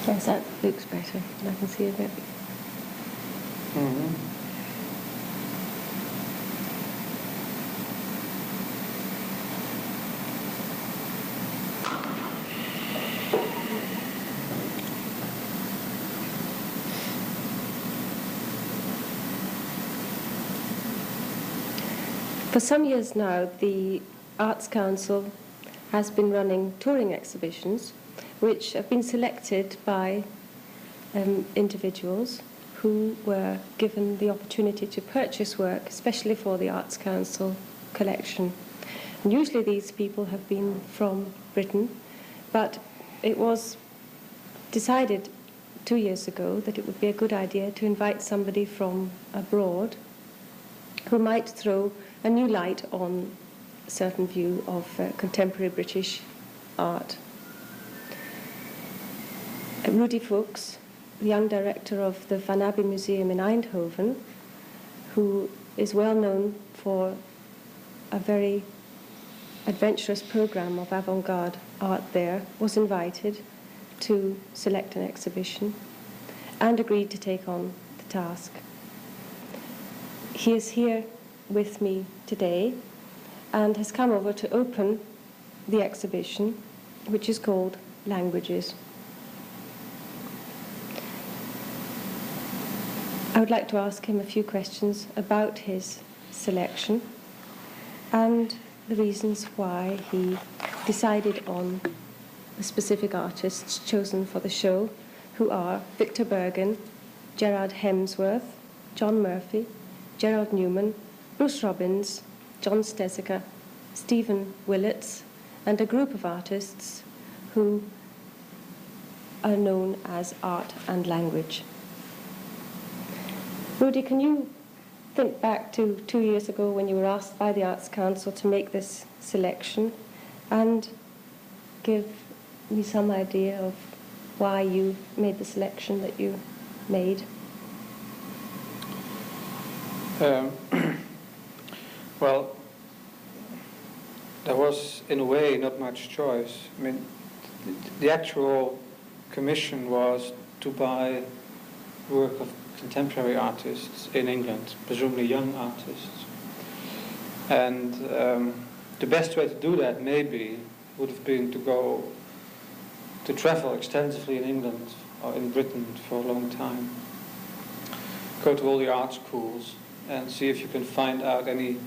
Yes, that looks better. I can see a bit. Mm-hmm. For some years now, the Arts Council has been running touring exhibitions which have been selected by individuals who were given the opportunity to purchase work, especially for the Arts Council collection. And usually these people have been from Britain, but it was decided 2 years ago that it would be a good idea to invite somebody from abroad who might throw a new light on a certain view of contemporary British art. Rudi Fuchs, the young director of the Van Abbe Museum in Eindhoven, who is well known for a very adventurous program of avant-garde art there, was invited to select an exhibition and agreed to take on the task. He is here with me today and has come over to open the exhibition, which is called Languages. I would like to ask him a few questions about his selection and the reasons why he decided on the specific artists chosen for the show, who are Victor Bergen, Gerard Hemsworth, John Murphy, Gerald Newman, Bruce Robbins, John Steziger, Stephen Willets, and a group of artists who are known as Art and Language. Rudi, can you think back to 2 years ago when you were asked by the Arts Council to make this selection and give me some idea of why you made the selection that you made? Well, there was, in a way, not much choice. I mean, the actual commission was to buy work of contemporary artists in England, presumably young artists. And the best way to do that, maybe, would have been to travel extensively in England or in Britain for a long time. Go to all the art schools and see if you can find out any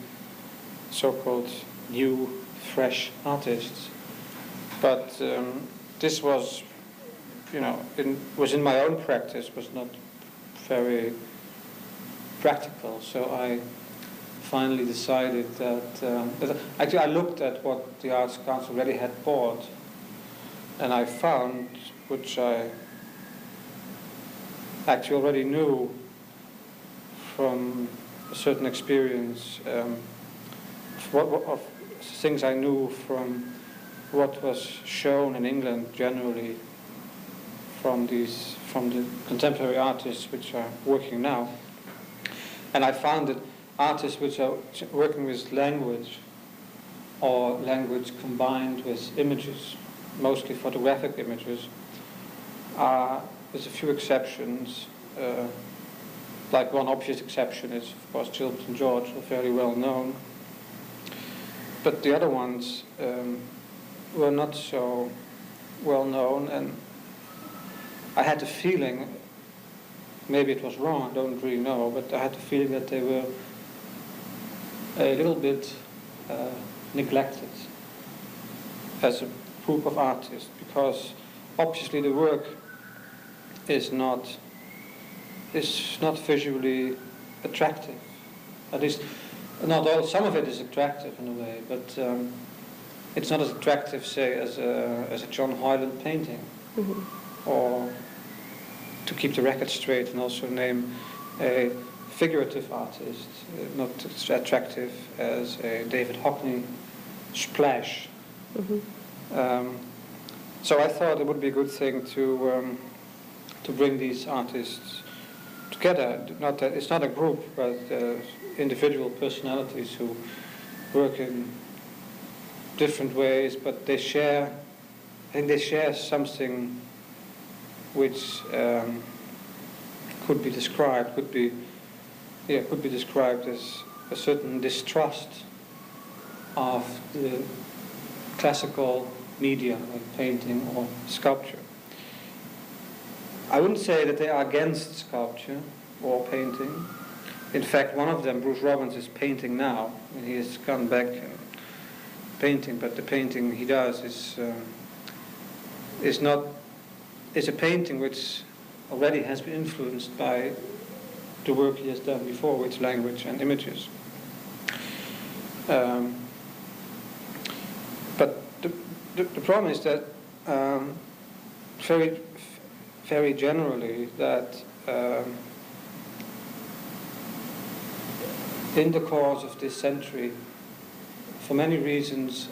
so-called new, fresh artists. But this was, was in my own practice, was not very practical. So I finally decided that actually I looked at what the Arts Council already had bought, and I found, which I actually already knew from a certain experience, of things I knew from what was shown in England generally from the contemporary artists which are working now. And I found that artists which are working with language or language combined with images, mostly photographic images, with a few exceptions, like one obvious exception is, of course, Gilbert and George are very well known. But the other ones were not so well known, and I had the feeling, maybe it was wrong, I don't really know, but I had the feeling that they were a little bit neglected as a group of artists, because obviously the work is not visually attractive. At least, not all. Some of it is attractive in a way, but it's not as attractive, say, as a John Hoyland painting, or, to keep the record straight and also name a figurative artist, not as attractive as a David Hockney splash. So I thought it would be a good thing to bring these artists together. Not that it's not a group, but individual personalities who work in different ways, but they share. I think they share something which could be described as a certain distrust of the classical media like painting or sculpture. I wouldn't say that they are against sculpture or painting. In fact, one of them, Bruce Robbins, is painting now, and he has gone back painting. But the painting he does is a painting which already has been influenced by the work he has done before with language and images. But the problem is that very generally that in the course of this century, for many reasons,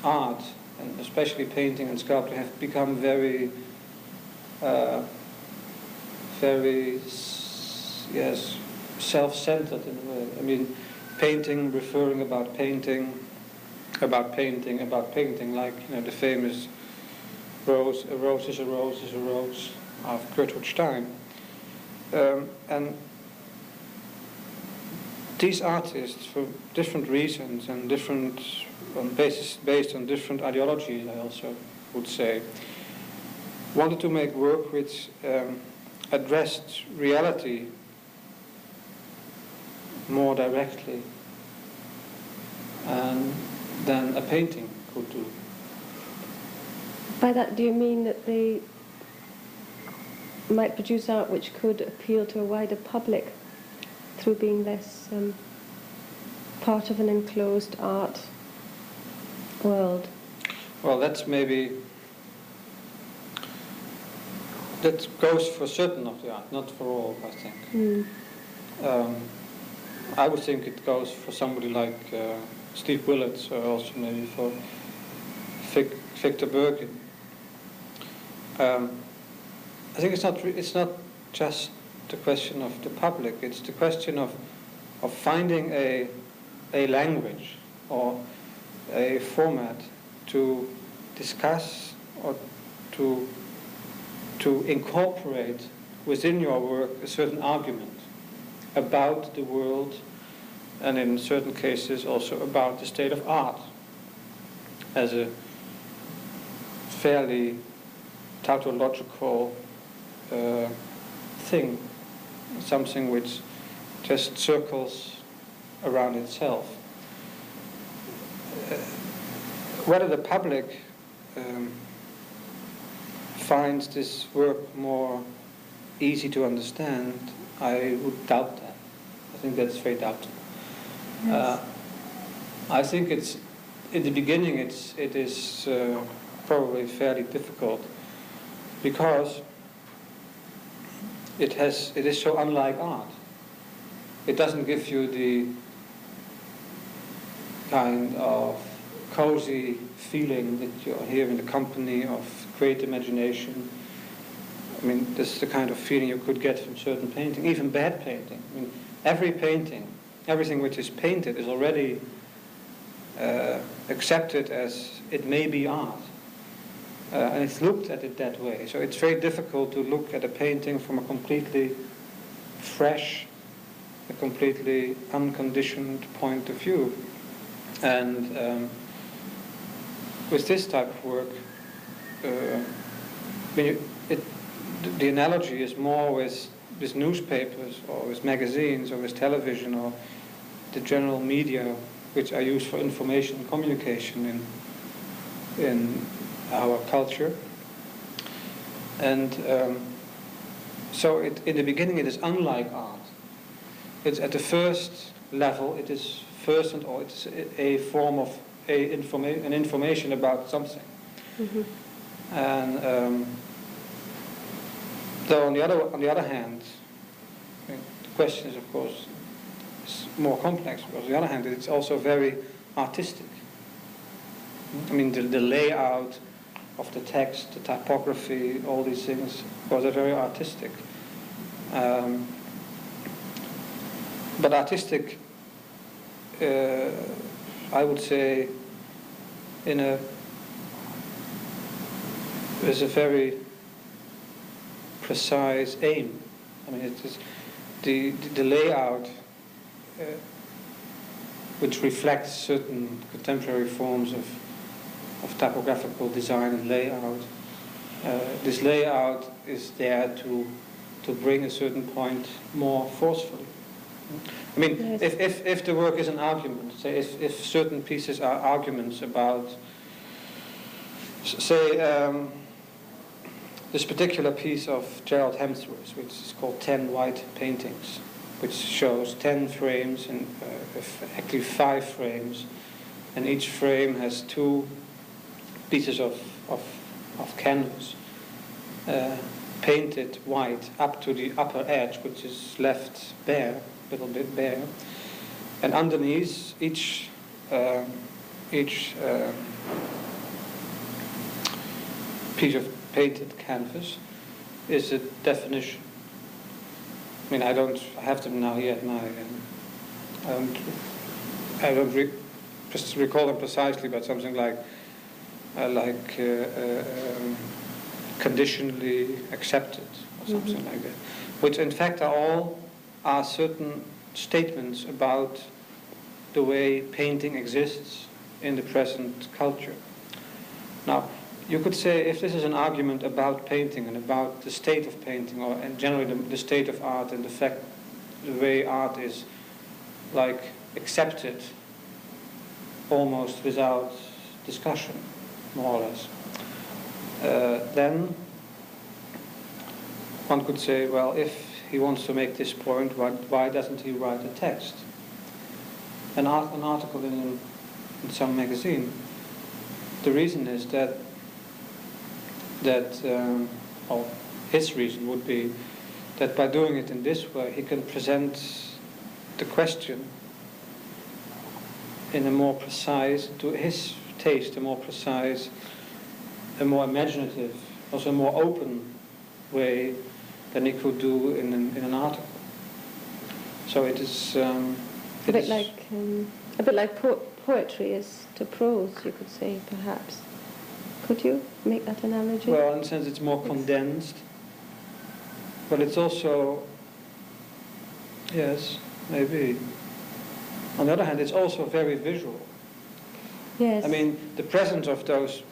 art, and especially painting and sculpture, have become very self-centered in a way. I mean, painting referring about painting, like, you know, the famous rose, a rose is a rose is a rose of Gertrude Stein. And these artists, for different reasons and based on different ideologies, I also would say, wanted to make work which addressed reality more directly than a painting could do. By that, do you mean that they might produce art which could appeal to a wider public through being less part of an enclosed art world? Well, that goes for certain of the art, not for all, I think. I would think it goes for somebody like Steve Willett, or also maybe for Victor Bergin. I think it's not just the question of the public. It's the question of finding a language or a format to discuss or to incorporate within your work a certain argument about the world, and in certain cases also about the state of art as a fairly tautological thing, something which just circles around itself. Whether the public finds this work more easy to understand, I would doubt that. I think that's very doubtful. Yes. I think it's in the beginning it is probably fairly difficult because it is so unlike art. It doesn't give you the kind of cozy feeling that you're here in the company of great imagination. I mean, this is the kind of feeling you could get from certain painting, even bad painting. I mean, every painting, everything which is painted is already accepted as it may be art. And it's looked at it that way. So it's very difficult to look at a painting from a completely fresh, a completely unconditioned point of view. And with this type of work, the analogy is more with newspapers or with magazines or with television or the general media which are used for information and communication in our culture. And so in the beginning it is unlike art. It's at the first level, it is first and all, it's a form of an information about something. Mm-hmm. And though on the other hand, I mean, the question is of course more complex, because on the other hand it's also very artistic. I mean, the layout of the text, the typography, all these things, was very artistic. But artistic, I would say, is a very precise aim. I mean, it is the layout, which reflects certain contemporary forms of typographical design and layout. This layout is there to bring a certain point more forcefully. I mean, Yes. if the work is an argument, say if certain pieces are arguments about, say, this particular piece of Gerald Hemsworth, which is called 10 White Paintings, which shows 10 frames, and actually 5 frames, and each frame has 2 pieces of canvas, painted white up to the upper edge, which is left bare, a little bit bare, and underneath each piece of painted canvas is a definition. I mean, I have them now here at my. I don't just recall them precisely, but something like conditionally accepted or something like that, which in fact are certain statements about the way painting exists in the present culture. Now, you could say if this is an argument about painting and about the state of painting, or and generally the state of art and the way art is like accepted almost without discussion, more or less, then one could say, well, if he wants to make this point, why doesn't he write a text? An article in some magazine. The reason is that his reason would be that by doing it in this way, he can present the question in a more precise, to his taste, a more precise, a more imaginative, also a more open way than he could do in an article. So it is a bit like poetry is to prose, you could say, perhaps. Could you make that analogy? Well, in a sense, it's more condensed, but it's also, yes, maybe. On the other hand, it's also very visual. Yes. I mean, the presence of those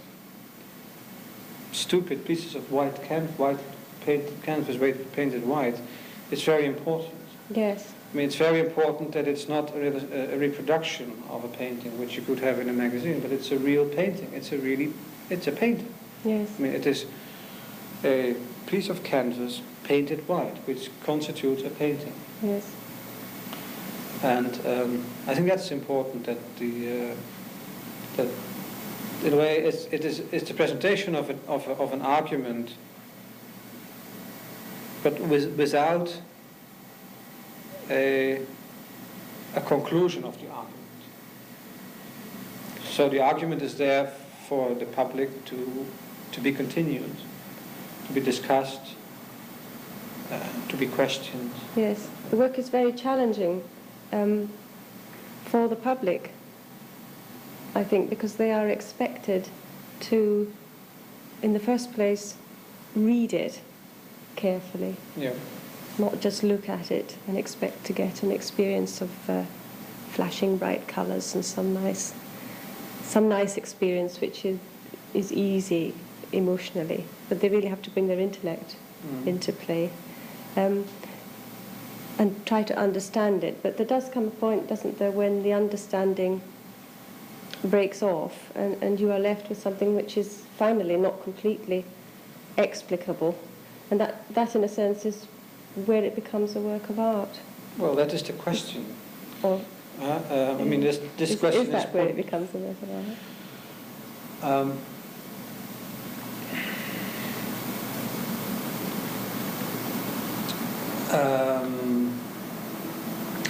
stupid pieces of white canvas, painted white, is very important. Yes. I mean, it's very important that it's not a reproduction of a painting, which you could have in a magazine, but it's a real painting. It's a painting. Yes. I mean, it is a piece of canvas painted white, which constitutes a painting. Yes. And I think that's important, that that in a way it's the presentation of an argument, but without a conclusion of the argument. So the argument is there for the public to be continued, to be discussed, to be questioned. Yes. The work is very challenging for the public, I think, because they are expected to, in the first place, read it carefully. Yeah. Not just look at it and expect to get an experience of flashing bright colours and some nice experience which is easy emotionally, but they really have to bring their intellect into play and try to understand it. But there does come a point, doesn't there, when the understanding breaks off and you are left with something which is finally not completely explicable, and that in a sense is where it becomes a work of art. Well, that is the question. Or I mean, this question is that where it becomes a work of art?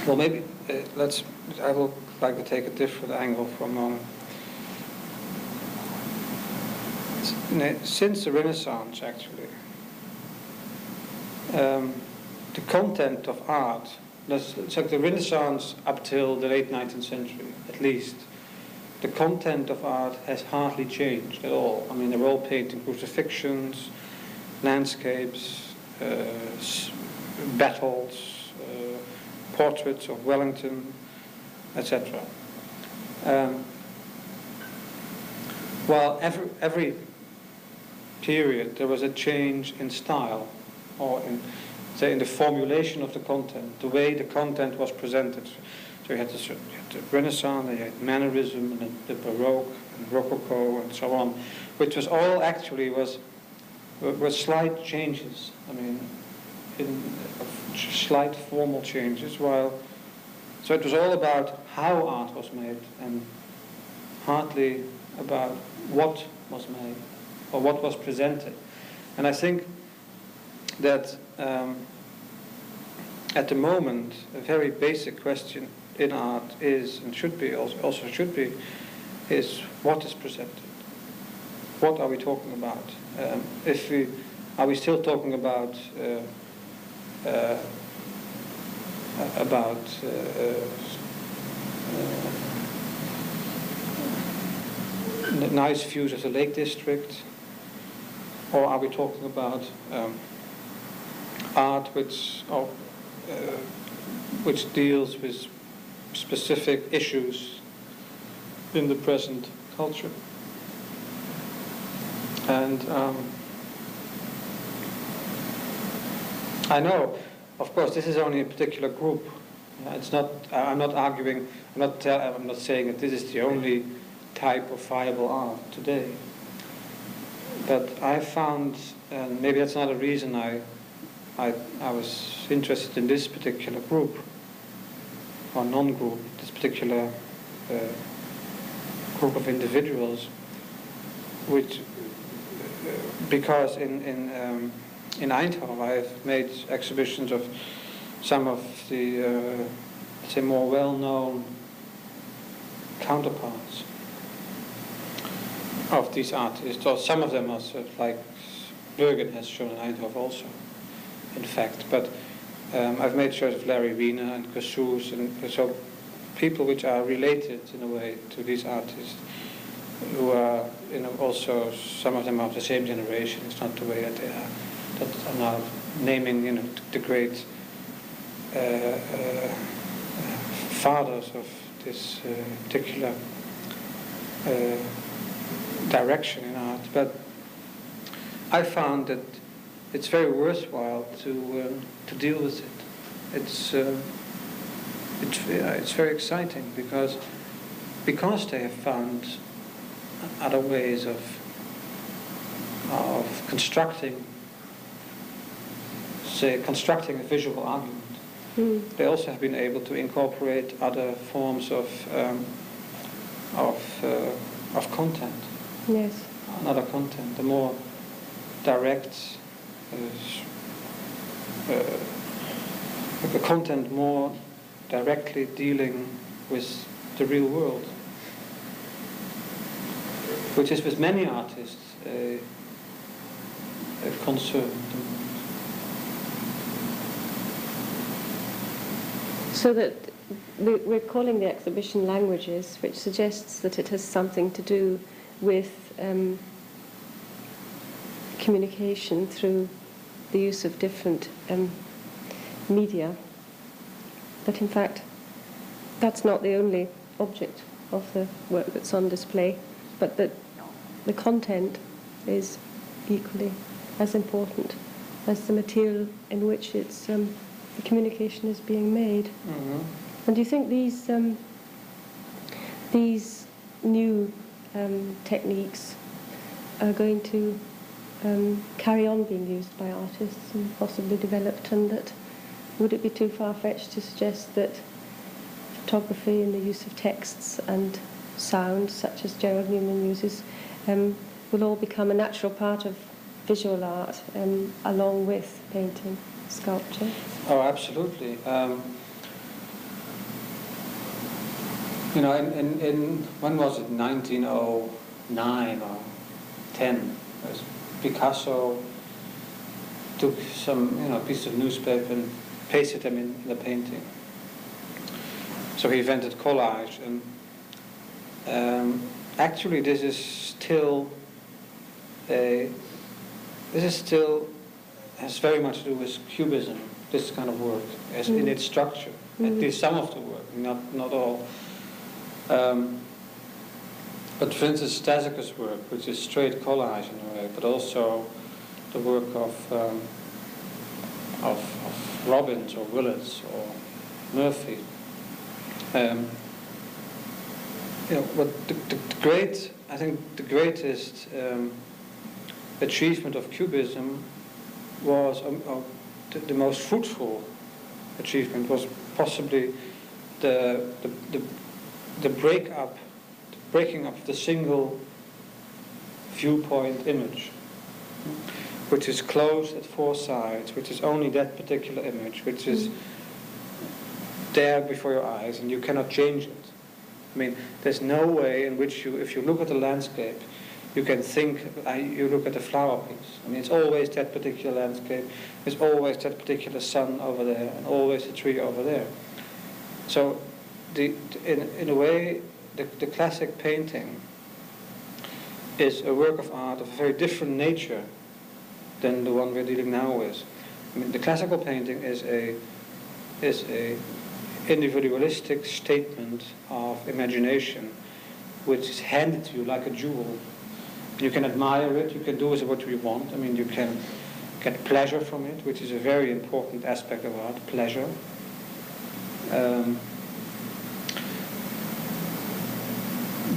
Well, maybe I would like to take a different angle for a moment. Since the Renaissance, actually, the content of art, it's like the Renaissance up till the late 19th century, at least, the content of art has hardly changed at all. I mean, they're all painting crucifixions, landscapes, battles, portraits of Wellington, etc. While every period there was a change in style, or in, say, in the formulation of the content, the way the content was presented. So you had the Renaissance, you had mannerism, and the Baroque, and Rococo, and so on, which was all actually was slight changes. I mean, slight formal changes. So it was all about how art was made, and hardly about what was made or what was presented. And I think that at the moment, a very basic question in art is, and should be, also should be, is what is presented? What are we talking about? Are we still talking about nice views of the Lake District, or are we talking about art which deals with specific issues in the present culture? And I know, of course, this is only a particular group. It's not. I'm not arguing. I'm not saying that this is the only type of viable art today. But I found, and maybe that's another reason I was interested in this particular group, or non-group, this particular group of individuals, which, because in Eindhoven I have made exhibitions of some of the, say, more well-known counterparts of these artists, or some of them are sort of like Bergen has shown in Eindhoven also, in fact. But I've made shows of Larry Wiener and Cassous, and so people which are related in a way to these artists, who are, also some of them are of the same generation. It's not the way that they are now naming, the great fathers of this particular direction in art. But I found that it's very worthwhile to deal with it. It's very exciting because they have found other ways of constructing a visual argument. They also have been able to incorporate other forms of content. Yes. Another content, the more direct, the content more directly dealing with the real world, which is with many artists a concern. So that we're calling the exhibition Languages, which suggests that it has something to do with communication through the use of different media. But in fact, that's not the only object of the work that's on display, but that the content is equally as important as the material in which it's the communication is being made. Mm-hmm. And do you think these new techniques are going to carry on being used by artists and possibly developed, and that would it be too far-fetched to suggest that photography and the use of texts and sound, such as Gerald Newman uses, will all become a natural part of visual art along with painting, sculpture? Oh, absolutely. In when was it? 1909 or 10. Picasso took some pieces of newspaper and pasted them in the painting. So he invented collage, and actually this is still a has very much to do with Cubism, this kind of work, as in its structure. At least some of the work, not all. But for instance, Staszica's work, which is straight collage in a way, but also the work of Robbins or Willits or Murphy. What I think the greatest achievement of Cubism was, the most fruitful achievement was possibly the breaking up of the single viewpoint image, which is closed at four sides, which is only that particular image, which is there before your eyes, and you cannot change it. I mean, there's no way in which if you look at the landscape, you can think, you look at the flower piece. I mean, it's always that particular landscape, there's always that particular sun over there, and always a tree over there. So, in a way, the classic painting is a work of art of a very different nature than the one we're dealing now with. I mean, the classical painting is a individualistic statement of imagination, which is handed to you like a jewel. You can admire it, you can do with it what you want. I mean, you can get pleasure from it, which is a very important aspect of art, pleasure.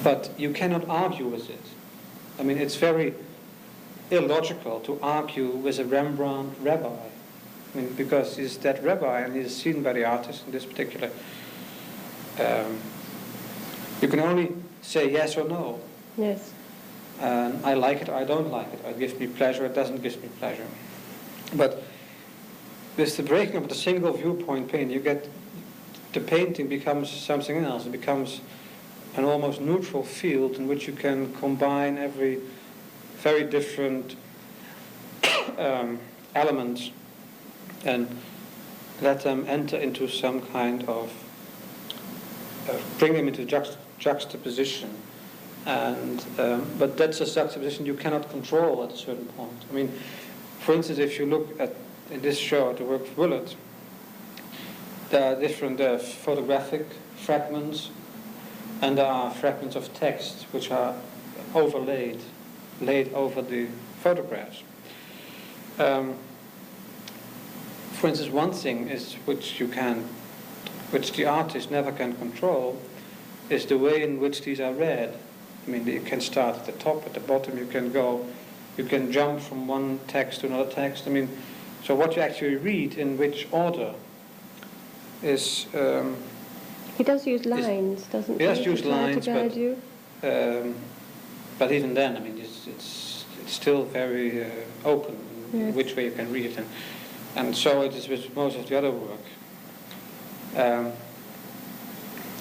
But you cannot argue with it. I mean, it's very illogical to argue with a Rembrandt rabbi. I mean, because he's that rabbi and he's seen by the artist in this particular. You can only say yes or no. Yes. I like it or I don't like it. It gives me pleasure, it doesn't give me pleasure. But with the breaking of the single viewpoint painting, the painting becomes something else. It becomes an almost neutral field in which you can combine every very different elements and let them enter into some kind of bring them into juxtaposition. And but that's a juxtaposition you cannot control at a certain point. I mean, for instance, if you look at in this show the work of Willett, there are different photographic fragments, and there are fragments of text which are laid over the photographs. For instance, one thing is which the artist never can control, is the way in which these are read. I mean, you can start at the top, at the bottom. You can jump from one text to another text. I mean, so what you actually read in which order is. He does use lines, doesn't he? He does use lines, but even then, I mean, it's still very open in which way you can read it, and so it is with most of the other work.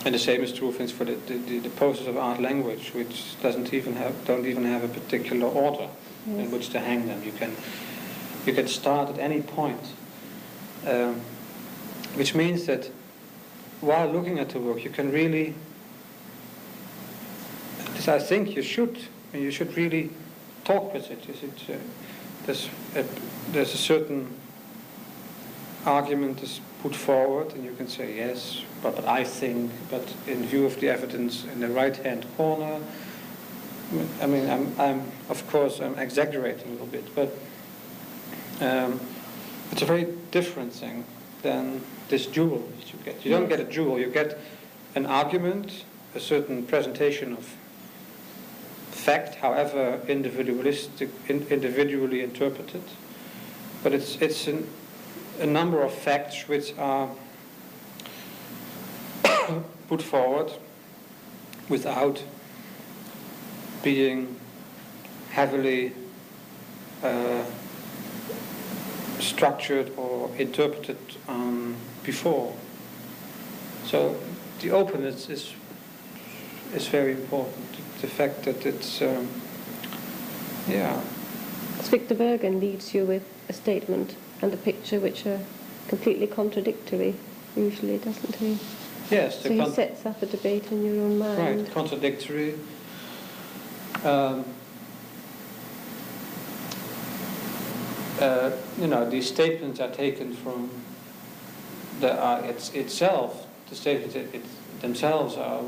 And the same is true, for instance, for the posters of art language, which don't even have a particular order in which to hang them. You can start at any point, which means that while looking at the work, you can really. I think you should really talk with it. There's a certain argument is put forward, and you can say yes, but I think, but in view of the evidence in the right-hand corner. I mean, I'm of course I'm exaggerating a little bit, but it's a very different thing than this jewel that you get. You don't get a jewel. You get an argument, a certain presentation of fact, however individually interpreted, but it's a number of facts which are put forward without being heavily structured or interpreted before. So the openness is very important. The fact that it's Victor Bergen leaves you with a statement and a picture which are completely contradictory, usually, doesn't he? Yes. So he sets up a debate in your own mind. Right, contradictory. these statements are taken from the art itself. The statements themselves are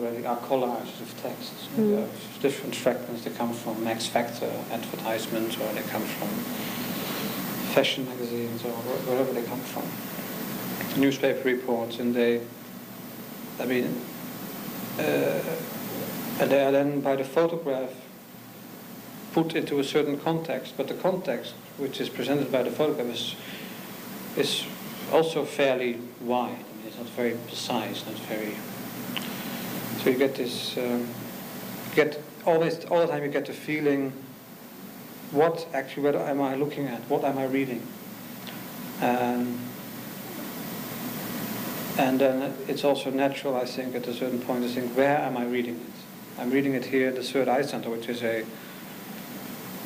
collages of texts, of different fragments. They come from Max Factor advertisements, or they come from fashion magazines, or wherever they come from, newspaper reports, and they are then by the photograph put into a certain context, but the context which is presented by the photograph is also fairly wide. I mean, it's not very precise, not very. So you get this, all the time you get the feeling, what am I looking at? What am I reading? And then it's also natural, I think, at a certain point to think, where am I reading it? I'm reading it here at the Third Eye Center, which is a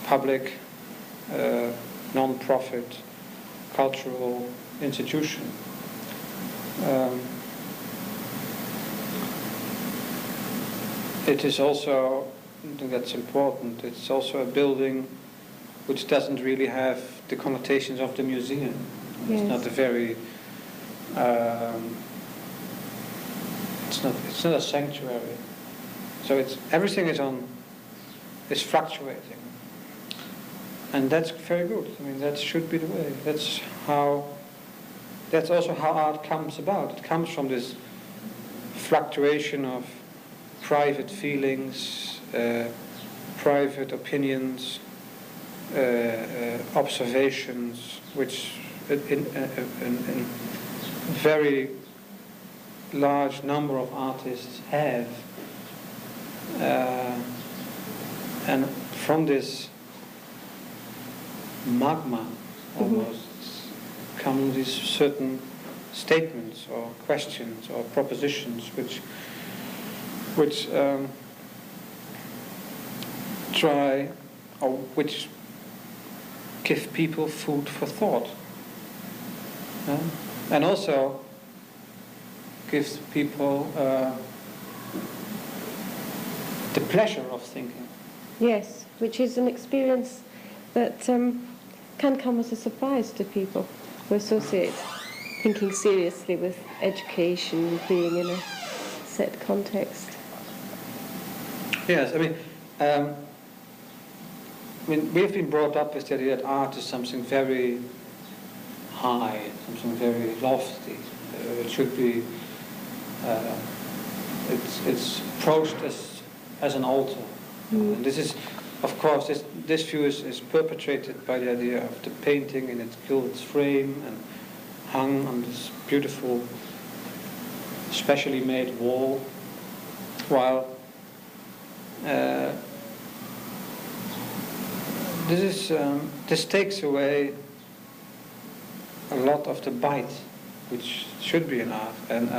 public, non-profit, cultural institution. It is also, I think that's important, it's also a building which doesn't really have the connotations of the museum. Yes. It's not a very, it's not a sanctuary. So everything is fluctuating. And that's very good. I mean, that should be the way. That's also how art comes about. It comes from this fluctuation of private feelings, private opinions, observations, which in very large number of artists have. And from this magma almost come these certain statements or questions or propositions which try or which give people food for thought, and also gives people the pleasure of thinking. Yes, which is an experience that can come as a surprise to people who associate thinking seriously with education, being in a set context. Yes, I mean, we've been brought up with the idea that art is something very high, something very lofty. It should be, it's approached as an altar. And this is, of course, this view is perpetrated by the idea of the painting in its gilded frame and hung on this beautiful, specially made wall, while this takes away a lot of the bite, which should be in art, and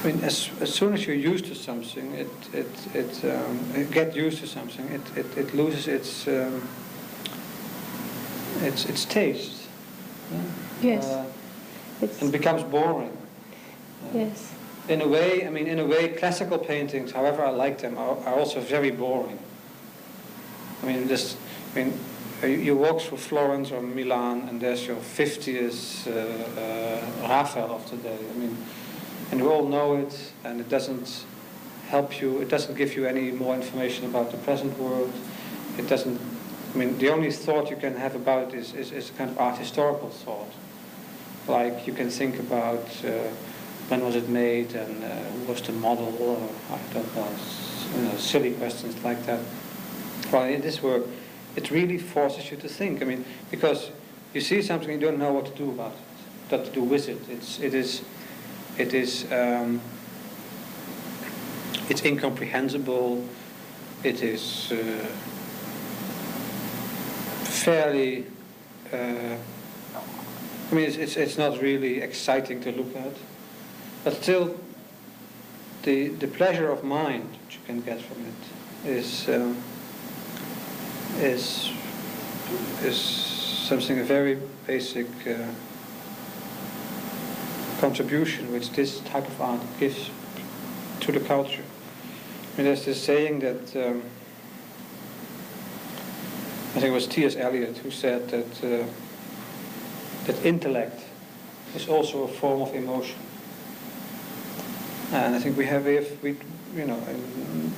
I mean, as soon as you're used to something, get used to something, it loses its taste. Yes. And becomes boring. Yes. In a way, classical paintings, however I like them, are also very boring. I mean, you walk through Florence or Milan, and there's your 50th Raphael of the day. I mean, and you all know it, and it doesn't help you. It doesn't give you any more information about the present world. It doesn't. I mean, the only thought you can have about it is a kind of art historical thought. Like you can think about when was it made and who was the model, or I don't know, silly questions like that. Well, in this work, it really forces you to think. I mean, because you see something and you don't know what to do about it, what to do with it. It's incomprehensible. It is fairly. I mean, it's not really exciting to look at, but still, the pleasure of mind which you can get from it is something, a very basic contribution which this type of art gives to the culture. there's this saying that I think it was T.S. Eliot who said that that intellect is also a form of emotion. And I think we you know, in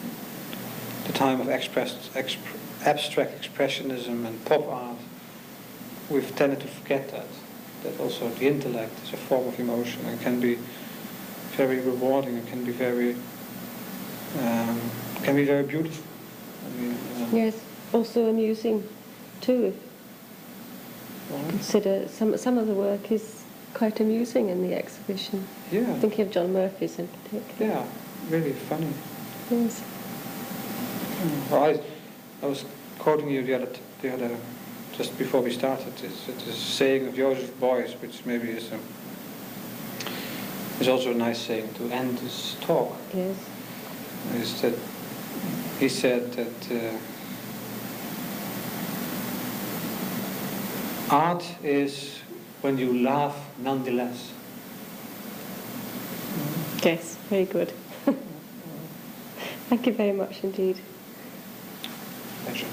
the time of abstract expressionism and pop art, we've tended to forget that also the intellect is a form of emotion and can be very rewarding and can be very beautiful. I mean, Yes, also amusing too. Consider some of the work is quite amusing in the exhibition. Yeah. Thinking of John Murphy's in particular. Yeah, really funny. Yes. Well, I was quoting you the other just before we started. It's a saying of Joseph Beuys, which maybe is also a nice saying to end this talk. Yes. Is that he said that art is when you laugh nonetheless. Yes, very good. Thank you very much indeed. Pleasure.